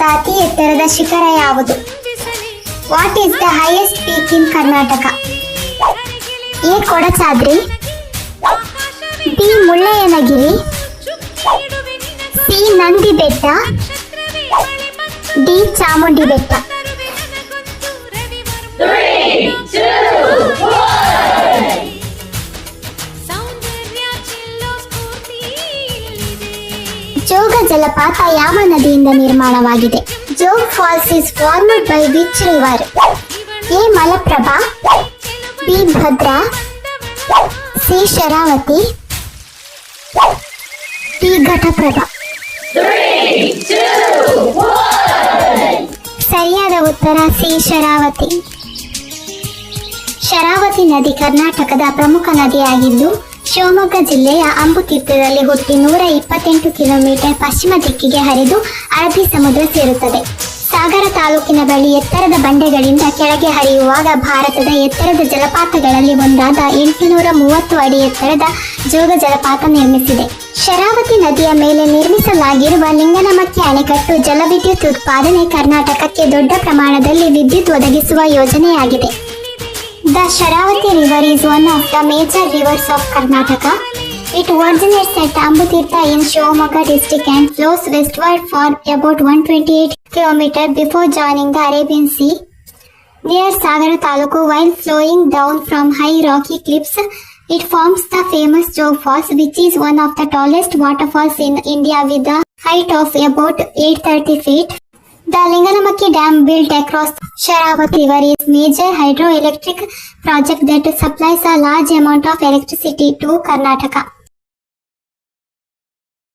ಕರ್ನಾಟಕದ ಅತಿ ಎತ್ತರದ ಶಿಖರ ಯಾವುದು? What is the highest peak in Karnataka? A Kodachadri, B Mullayyanagiri, C Nandi Betta, D Chamundi Betta. Jog ಜಲಪಾತ ಯಾವ ನದಿಯಿಂದ ನಿರ್ಮಾಣವಾಗಿದೆ? Jog falls is formed by which river? A Malaprabha, B Bhadra, C Sharavati, D Ghataprabha. ಸರಿಯಾದ ಉತ್ತರ ಸಿ ಶರಾವತಿ. ಶರಾವತಿ ನದಿ ಕರ್ನಾಟಕದ ಪ್ರಮುಖ ನದಿಯಾಗಿದ್ದು ಶಿವಮೊಗ್ಗ ಜಿಲ್ಲೆಯ ಅಂಬುತೀರ್ಥದಲ್ಲಿ ಹುಟ್ಟಿ 128 ಕಿಲೋಮೀಟರ್ ಪಶ್ಚಿಮ ದಿಕ್ಕಿಗೆ ಹರಿದು ಅರಬ್ಬಿ ಸಮುದ್ರ ಸೇರುತ್ತದೆ. ಸಾಗರ ತಾಲೂಕಿನ ಬಳಿ ಎತ್ತರದ ಬಂಡೆಗಳಿಂದ ಕೆಳಗೆ ಹರಿಯುವಾಗ ಭಾರತದ ಎತ್ತರದ ಜಲಪಾತಗಳಲ್ಲಿ ಒಂದಾದ 830 ಅಡಿ ಎತ್ತರದ ಜೋಗ ಜಲಪಾತ ನಿರ್ಮಿಸಿದೆ. ಶರಾವತಿ ನದಿಯ ಮೇಲೆ ನಿರ್ಮಿಸಲಾಗಿರುವ ಲಿಂಗನಮಕ್ಕಿ ಅಣೆಕಟ್ಟು ಜಲವಿದ್ಯುತ್ ಉತ್ಪಾದನೆ ಕರ್ನಾಟಕಕ್ಕೆ ದೊಡ್ಡ ಪ್ರಮಾಣದಲ್ಲಿ ವಿದ್ಯುತ್ ಒದಗಿಸುವ ಯೋಜನೆಯಾಗಿದೆ. The Sharavati River is one of the major rivers of Karnataka. It originates at Ambutirtha in Shivamogga district and flows westward for about 128 km before joining the Arabian Sea. Near Sagara Taluku, while flowing down from high rocky cliffs, it forms the famous Jog Falls, which is one of the tallest waterfalls in India with a height of about 830 feet. The Linganamaki Dam built across Sharavati River is major hydroelectric project that supplies a large amount of electricity to Karnataka.